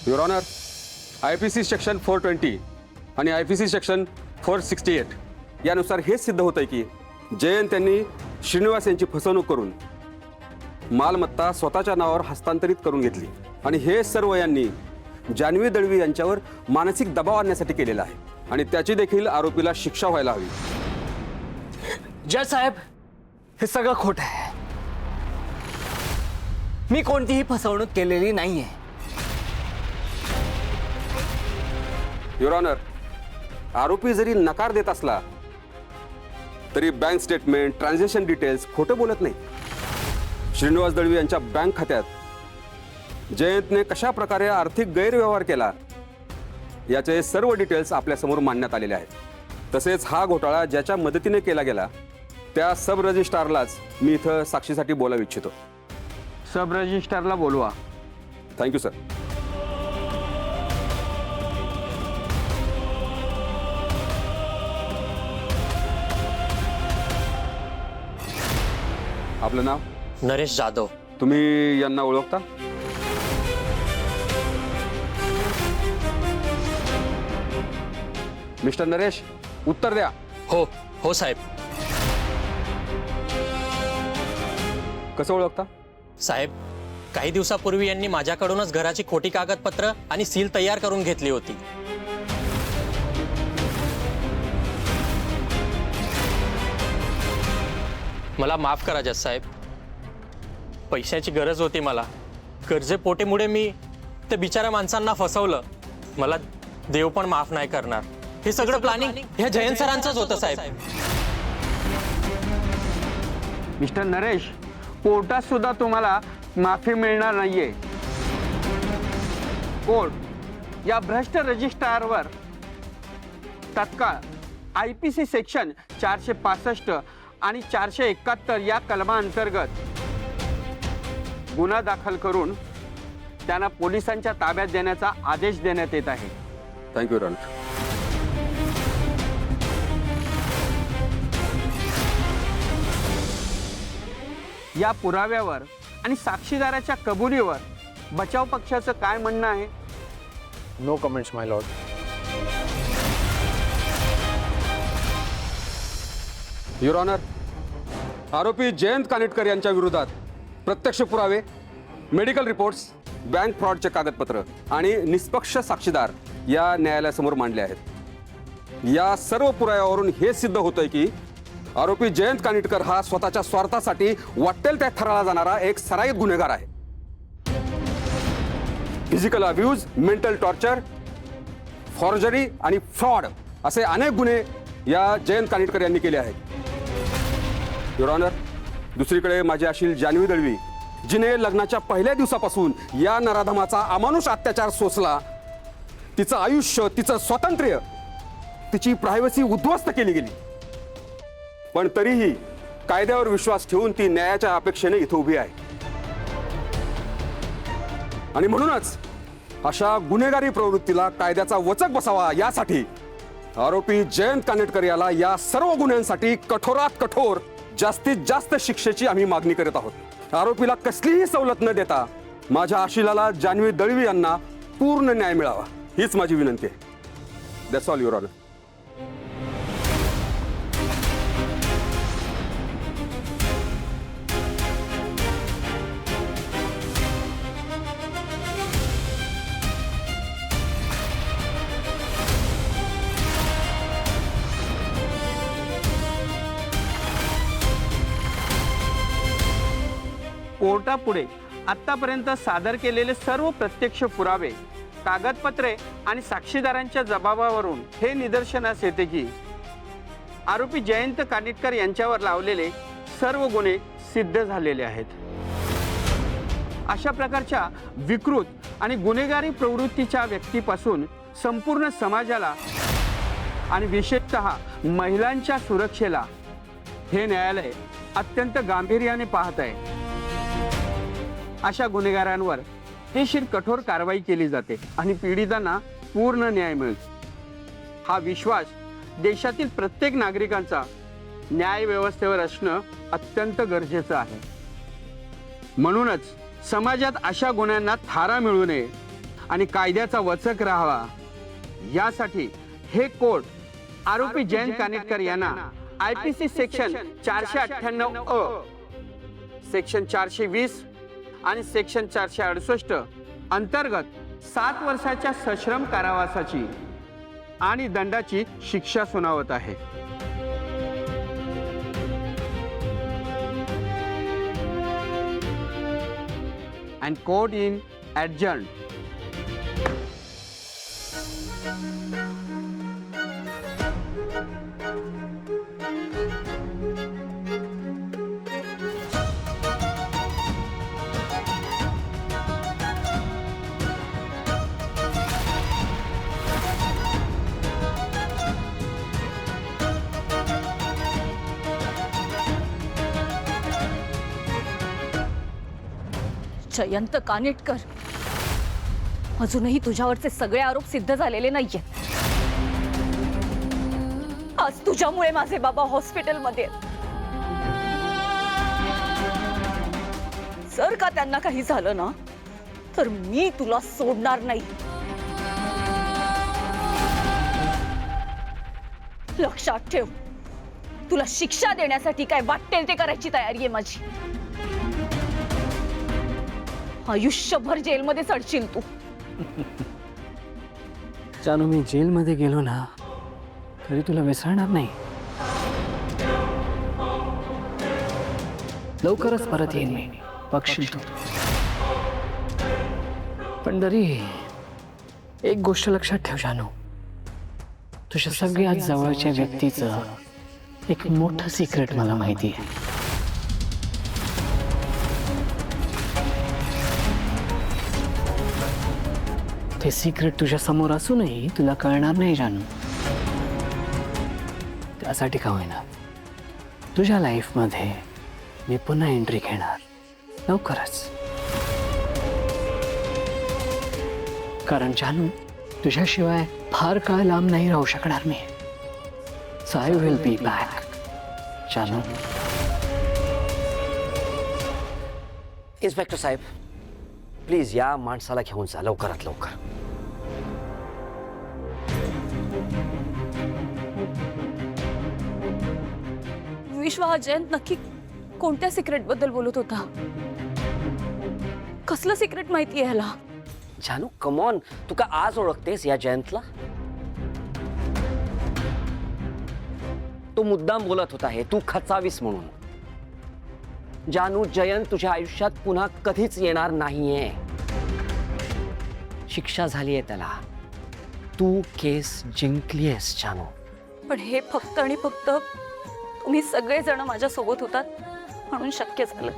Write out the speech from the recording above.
Your honour, IPC section 420 आणि IPC section 468 यानुसार हेच सिद्ध होतं की जयंत यांनी श्रीनिवास यांची फसवणूक करून मालमत्ता स्वतःच्या नावावर हस्तांतरित करून घेतली आणि हे सर्व यांनी जान्हवी दळवी यांच्यावर मानसिक दबाव आणण्यासाठी केलेलं आहे आणि त्याची देखील आरोपीला शिक्षा व्हायला हवी. जज साहेब, हे सगळं खोटं आहे. मी कोणतीही फसवणूक केलेली नाहीये. युअर ऑनर, आरोपी जरी नकार देत असला तरी बँक स्टेटमेंट, ट्रान्झॅक्शन डिटेल्स खोटं बोलत नाही. श्रीनिवास दळवी यांच्या बँक खात्यात जयंतने कशा प्रकारे आर्थिक गैरव्यवहार केला याचे सर्व डिटेल्स आपल्यासमोर मांडण्यात आलेले आहेत. तसेच हा घोटाळा ज्याच्या मदतीने केला गेला त्या सब रजिस्ट्रारलाच मी इथं साक्षीसाठी बोलावू इच्छितो. सब रजिस्ट्रारला बोलवा. Thank you sir. आपलं नाव? नरेश जाधव. तुम्ही यांना ओळखता? मिस्टर नरेश, उत्तर द्या. हो हो साहेब. कसं ओळखता? साहेब, काही दिवसापूर्वी यांनी माझ्याकडूनच घराची खोटी कागदपत्र आणि सील तयार करून घेतली होती. मला माफ करा जज साहेब. पैशाची गरज होती मला. कर्जेपोटीमुळे मी त्या बिचाऱ्या माणसांना फसवलं. मला देव पण माफ नाही करणार. हे सगळं प्लॅनिंग ह्या जयंत सरांचंच होतं साहेब. मिस्टर नरेश, कोर्टात सुद्धा तुम्हाला माफी मिळणार नाहीये. कोर्ट या भ्रष्ट रजिस्ट्रारवर तत्काळ IPC सेक्शन 465 आणि 471 या कलमांतर्गत गुन्हा दाखल करून त्यांना पोलिसांच्या ताब्यात देण्याचा आदेश देण्यात येत आहे. Thank you your honour. या पुराव्यावर आणि साक्षीदाराच्या कबुलीवर बचाव पक्षाचं काय म्हणणं आहे? No comments my lord. Your honour, आरोपी जयंत कानिटकर यांच्या विरोधात प्रत्यक्ष पुरावे, मेडिकल रिपोर्ट्स, बँक फ्रॉडचे कागदपत्र आणि निष्पक्ष साक्षीदार या न्यायालयासमोर मांडले आहेत. या सर्व पुराव्यावरून हे सिद्ध होतंय की आरोपी जयंत कानिटकर हा स्वतःच्या स्वार्थासाठी वाटेल त्या थराला जाणारा एक सराईत गुन्हेगार आहे. Physical abuse, mental torture, forgery आणि फ्रॉड असे अनेक गुन्हे या जयंत कानिटकर यांनी केले आहेत. युअर ऑनर, दुसरीकडे माझी अशील जान्हवी दळवी, जिने लग्नाच्या पहिल्या दिवसापासून या नराधमाचा अमानुष अत्याचार सोसला, तिचं आयुष्य, तिचं स्वातंत्र्य, तिची प्रायव्हसी उद्ध्वस्त केली गेली, पण तरीही कायद्यावर विश्वास ठेवून ती न्यायाच्या अपेक्षेने इथं उभी आहे. आणि म्हणूनच अशा गुन्हेगारी प्रवृत्तीला कायद्याचा वचक बसावा यासाठी आरोपी जयंत कानिटकर याला या सर्व गुन्ह्यांसाठी कठोरात कठोर जास्तीत जास्त शिक्षेची आम्ही मागणी करत आहोत. आरोपीला कसलीही सवलत न देता माझ्या आशिलाला जान्हवी दळवी यांना पूर्ण न्याय मिळावा हीच माझी विनंती आहे. That's all your honour. कोर्टापुढे आतापर्यंत सादर केलेले सर्व प्रत्यक्ष पुरावे, कागदपत्रे आणि साक्षीदारांच्या जबाबावरून हे निदर्शनास येते की आरोपी जयंत कानिटकर यांच्यावर लावलेले सर्व गुन्हे सिद्ध झालेले आहेत. अशा प्रकारच्या विकृत आणि गुन्हेगारी प्रवृत्तीच्या व्यक्तीपासून संपूर्ण समाजाला आणि विशेषतः महिलांच्या सुरक्षेला हे न्यायालय अत्यंत गांभीर्याने पाहत आहे. अशा गुन्हेगारांवर कायदेशीर कठोर कारवाई केली जाते आणि पीडितांना पूर्ण न्याय मिळतो. हा विश्वास देशातील प्रत्येक नागरिकांचा न्याय व्यवस्थेवर असणं अत्यंत गरजेचं आहे. म्हणूनच समाजात अशा गुन्ह्यांना थारा मिळू नये आणि कायद्याचा वचक राहावा यासाठी हे कोर्ट आरोपी जयंत कानेटकर यांना IPC सेक्शन 498 सेक्शन 420 आणि सेक्शन 468 अंतर्गत 7 वर्षाच्या सश्रम कारावासाची आणि दंडाची शिक्षा सुनावत आहे. And court in adjourned. Jayant Kanetkar, अजूनही तुझ्यावरचे सगळे आरोप सिद्ध झालेले नाहीये. आज तुझ्यामुळे माझे बाबा हॉस्पिटलमध्ये आहेत. जर का त्यांना काही झालं ना तर मी तुला सोडणार नाही. लक्षात ठेव, तुला शिक्षा देण्यासाठी काय वाटेल ते करायची तयारी आहे माझी. आयुष्यभर जेलमध्ये चढशील तू. जानू, मी जेलमध्ये गेलो ना तरी तुला विसरणार नाही. लवकरच परत येईन मी, बघशील तू. पण तरी एक गोष्ट लक्षात ठेव जानू, तुझ्या सगळ्यात जवळच्या व्यक्तीचं एक मोठं सिक्रेट मला माहिती आहे. ते सिक्रेट तुझ्या समोर असूनही तुला कळणार नाही जानू. त्यासाठी का होईना तुझ्या लाईफमध्ये मी पुन्हा एंट्री घेणार लवकरच. कारण जानू, तुझ्याशिवाय फार काळ लांब नाही राहू शकणार मी. So I will be back जानू. इन्स्पेक्टर साहेब, प्लीज या माणसाला घेऊन जा लवकरात लवकर. विश्व, हा जयंत नक्की कोणत्या सिक्रेट बद्दल बोलत होता? कसलं सिक्रेट माहिती आहे ह्याला? जानू, कमॉन, तू का आज ओळखतेस या जयंतला? तो मुद्दाम बोलत होता हे तू खचावीस म्हणून. जानू, जयंत तुझ्या आयुष्यात पुन्हा कधीच येणार नाहीये. शिक्षा झालीये त्याला. तू केस जिंकलीयस जानू. पण हे फक्त आणि फक्त तुम्ही सगळेजण माझ्या सोबत होतात म्हणून शक्य झालं.